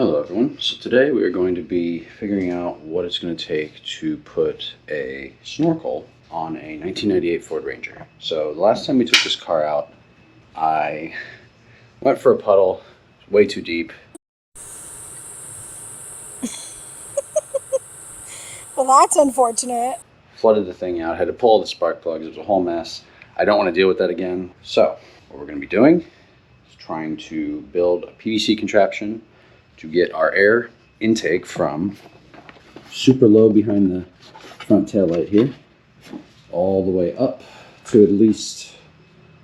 Hello everyone. So today we are going to be figuring out what it's going to take to put a snorkel on a 1998 Ford Ranger. So the last time we took this car out, I went for a puddle, way too deep. Well, that's unfortunate. Flooded the thing out, had to pull all the spark plugs, it was a whole mess. I don't want to deal with that again. So what we're going to be doing is trying to build a PVC contraption to get our air intake from super low behind the front tail light here all the way up to at least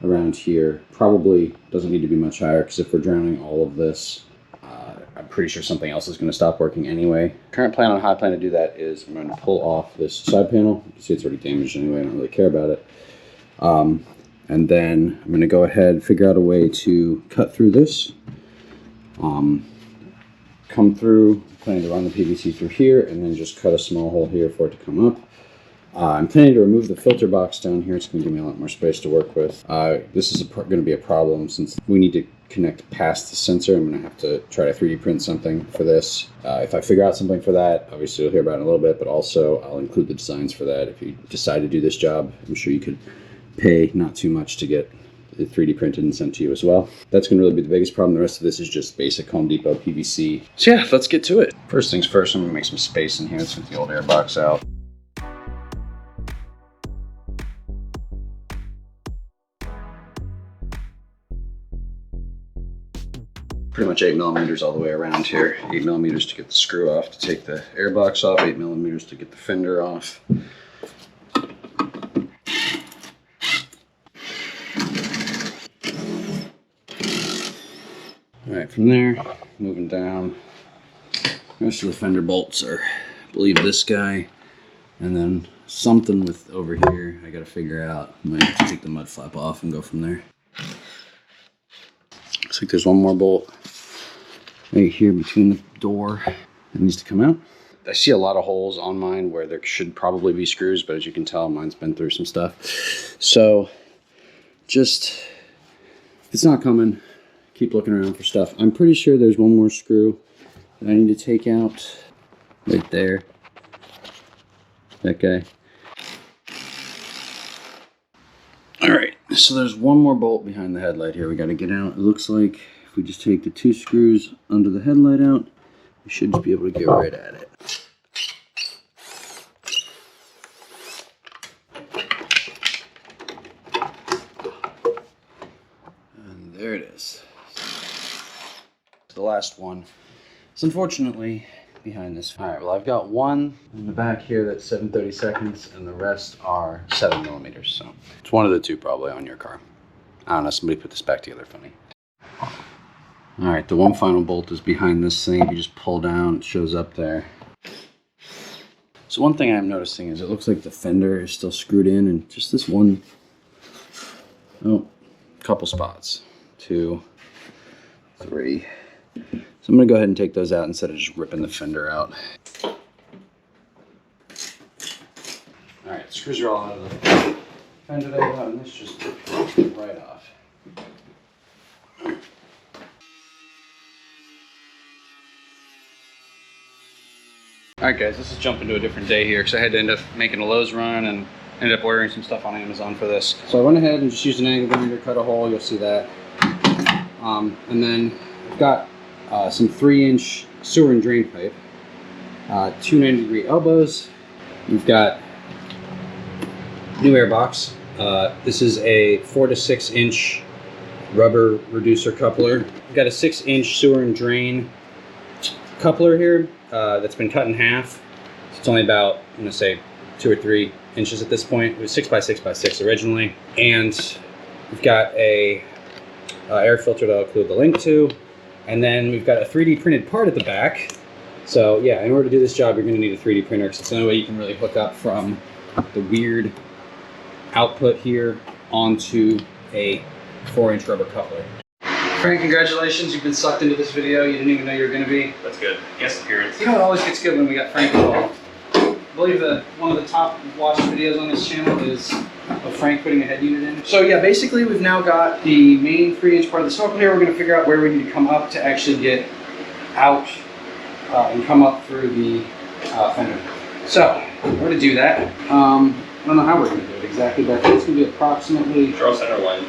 around here. Probably doesn't need to be much higher because if we're drowning all of this, I'm pretty sure something else is going to stop working anyway. Current plan on how I plan to do that is I'm going to pull off this side panel. You can see it's already damaged anyway, I don't really care about it. And then I'm going to go ahead and figure out a way to cut through this. Come through, planning to run the PVC through here and then just cut a small hole here for it to come up. I'm planning to remove the filter box down here. It's going to give me a lot more space to work with. This is going to be a problem since we need to connect past the sensor. I'm going to have to try to 3D print something for this. If I figure out something for that, obviously you'll hear about it in a little bit, but also I'll include the designs for that. If you decide to do this job, I'm sure you could pay not too much to get 3D printed and sent to you as well. That's going to really be the biggest problem. The rest of this is just basic Home Depot PVC. So yeah, let's get to it. First things first, I'm going to make some space in here. Let's get the old air box out. Pretty much 8 millimeters all the way around here. 8 millimeters to get the screw off to take the air box off, 8 millimeters to get the fender off. Alright, from there, moving down, the rest of the fender bolts are, I believe, this guy, and then something with over here I gotta figure out. I might have to take the mud flap off and go from there. Looks like there's one more bolt right here between the door that needs to come out. I see a lot of holes on mine where there should probably be screws, but as you can tell, mine's been through some stuff. So, just, if it's not coming, keep looking around for stuff. I'm pretty sure there's one more screw that I need to take out right there. That guy. Alright, so there's one more bolt behind the headlight here we got to get out. It looks like if we just take the 2 screws under the headlight out, we should just be able to get right at it. And there it is. The last one is unfortunately behind this. All right, well, I've got one in the back here that's 7/32, and the rest are 7 millimeters. So it's one of the two probably on your car. I don't know, somebody put this back together funny. All right, the one final bolt is behind this thing. If you just pull down, it shows up there. So one thing I'm noticing is it looks like the fender is still screwed in, and just this one, couple spots, 2, 3. So I'm going to go ahead and take those out instead of just ripping the fender out. Alright, screws are all out of the fender there, and this just rips right off. Alright guys, this is jumping to a different day here because I had to end up making a Lowe's run and ended up ordering some stuff on Amazon for this. So I went ahead and just used an angle grinder, cut a hole, you'll see that. And then I've got some 3-inch sewer and drain pipe, 2 90-degree elbows. We've got new air box. This is a 4 to 6 inch rubber reducer coupler. We've got a 6-inch sewer and drain coupler here that's been cut in half. So it's only about, I'm gonna say, 2 or 3 inches at this point. It was 6 by 6 by 6 originally. And we've got a air filter that I'll include the link to. And then we've got a 3D printed part at the back. So yeah, in order to do this job, you're going to need a 3D printer because it's the only way you can really hook up from the weird output here onto a 4-inch rubber coupler. Frank, congratulations. You've been sucked into this video. You didn't even know you were going to be. That's good. Guest appearance. You know, it always gets good when we got Frank involved. I believe that one of the top watched videos on this channel is of Frank putting a head unit in. So yeah, basically we've now got the main 3-inch part of the snorkel here. We're going to figure out where we need to come up to actually get out and come up through the fender. So, we're going to do that. I don't know how we're going to do it exactly, but I think it's going to be approximately... Draw center line.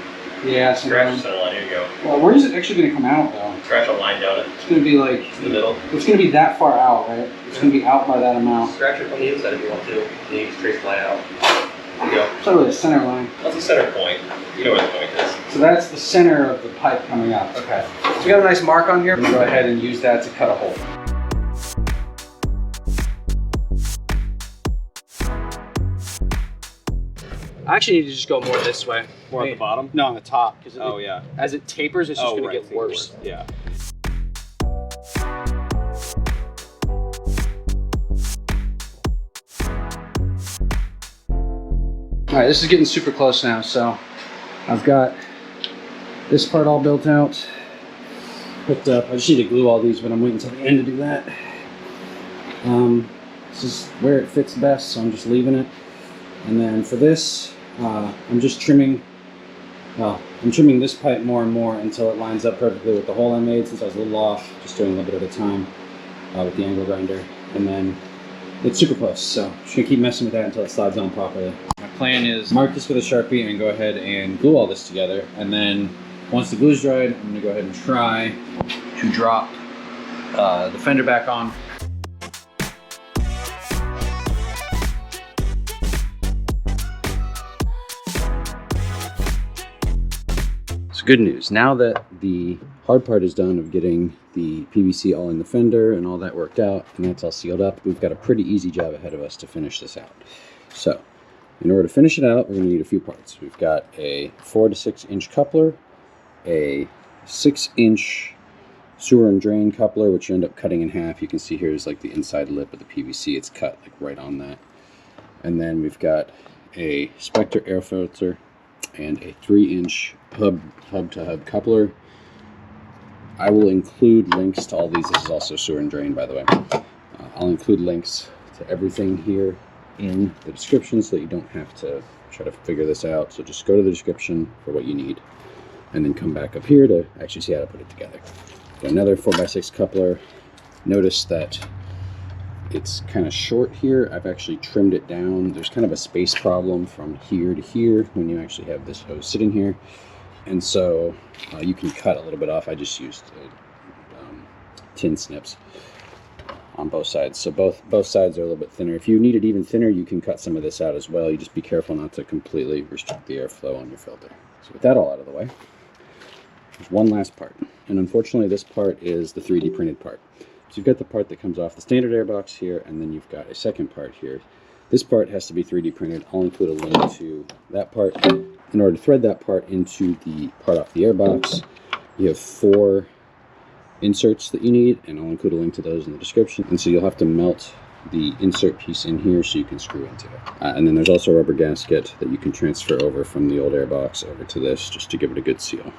Yeah, Scratch center line, here you go. Well, where is it actually going to come out, though? Scratch a line down it. It's going to be like... In the middle. It's going to be that far out, right? It's going to be out by that amount. Scratch it on the inside if you want to. You can trace the line out. There you go. So really, the center line. That's the center point. You know where the point is. So that's the center of the pipe coming out. Okay. So we got a nice mark on here. I'm going to go ahead and use that to cut a hole. I actually need to just go more this way. More at the bottom? No, on the top. Oh, yeah. As it tapers, it's just going to right, get worse. Yeah. All right, this is getting super close now. So I've got this part all built out, hooked up. I just need to glue all these, but I'm waiting until the end to do that. This is where it fits best, so I'm just leaving it. And then for this, I'm just trimming, I'm trimming this pipe more and more until it lines up perfectly with the hole I made, since I was a little off, just doing a little bit at a time with the angle grinder. And then it's super close, so I'm just gonna keep messing with that until it slides on properly. My plan is mark this with a Sharpie and go ahead and glue all this together. And then once the glue's dried, I'm gonna go ahead and try to drop the fender back on. Good news, now that the hard part is done of getting the PVC all in the fender and all that worked out, and that's all sealed up, we've got a pretty easy job ahead of us to finish this out. So, in order to finish it out, we're going to need a few parts. We've got a 4 to 6 inch coupler, a 6 inch sewer and drain coupler, which you end up cutting in half. You can see here is like the inside lip of the PVC, it's cut like right on that. And then we've got a Spectre air filter and a 3 inch hub to hub coupler. I will include links to all these. This is also sewer and drain, by the way. I'll include links to everything here in the description so that you don't have to try to figure this out. So just go to the description for what you need and then come back up here to actually see how to put it together. Got another 4x6 coupler. Notice that it's kind of short here. I've actually trimmed it down. There's kind of a space problem from here to here when you actually have this hose sitting here. And so you can cut a little bit off. I just used tin snips on both sides. So both sides are a little bit thinner. If you need it even thinner, you can cut some of this out as well. You just be careful not to completely restrict the airflow on your filter. So with that all out of the way, there's one last part. And unfortunately, this part is the 3D printed part. So you've got the part that comes off the standard airbox here, and then you've got a second part here. This part has to be 3D printed. I'll include a link to that part. In order to thread that part into the part off the airbox, you have 4 inserts that you need, and I'll include a link to those in the description. And so you'll have to melt the insert piece in here so you can screw into it. And then there's also a rubber gasket that you can transfer over from the old airbox over to this just to give it a good seal.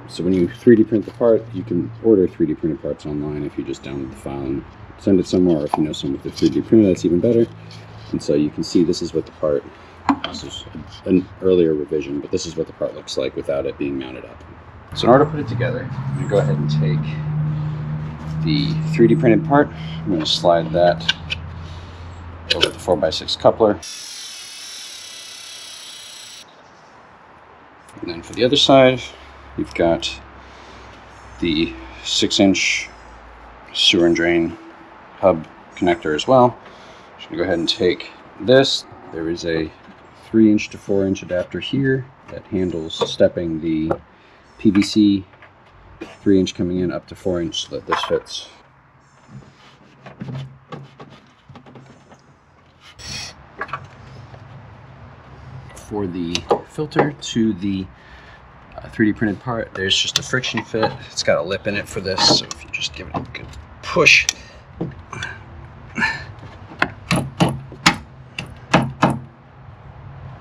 So when you 3D print the part, you can order 3D printed parts online if you just download the file and send it somewhere, or if you know someone with a 3D printer, that's even better. And so you can see this is what the part, this is an earlier revision, but this is what the part looks like without it being mounted up. So in order to put it together, I'm going to go ahead and take the 3D printed part. I'm going to slide that over the 4x6 coupler. And then for the other side, you've got the 6 inch sewer and drain hub connector as well. I'm going to go ahead and take this. There is a 3 inch to 4 inch adapter here that handles stepping the PVC 3 inch coming in up to 4 inch so that this fits. For the filter to the 3D printed part, there's just a friction fit. It's got a lip in it for this, so if you just give it a good push,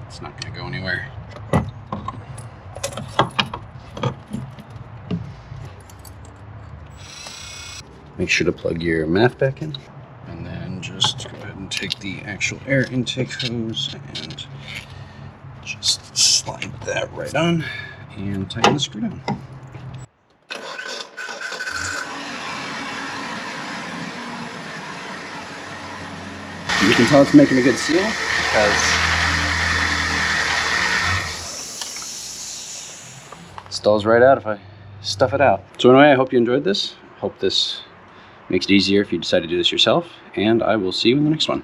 it's not going to go anywhere. Make sure to plug your mat back in, and then just go ahead and take the actual air intake hose and just slide that right on and tighten the screw down. You can tell it's making a good seal because it stalls right out if I stuff it out. So anyway, I hope you enjoyed this. Hope this makes it easier if you decide to do this yourself, and I will see you in the next one.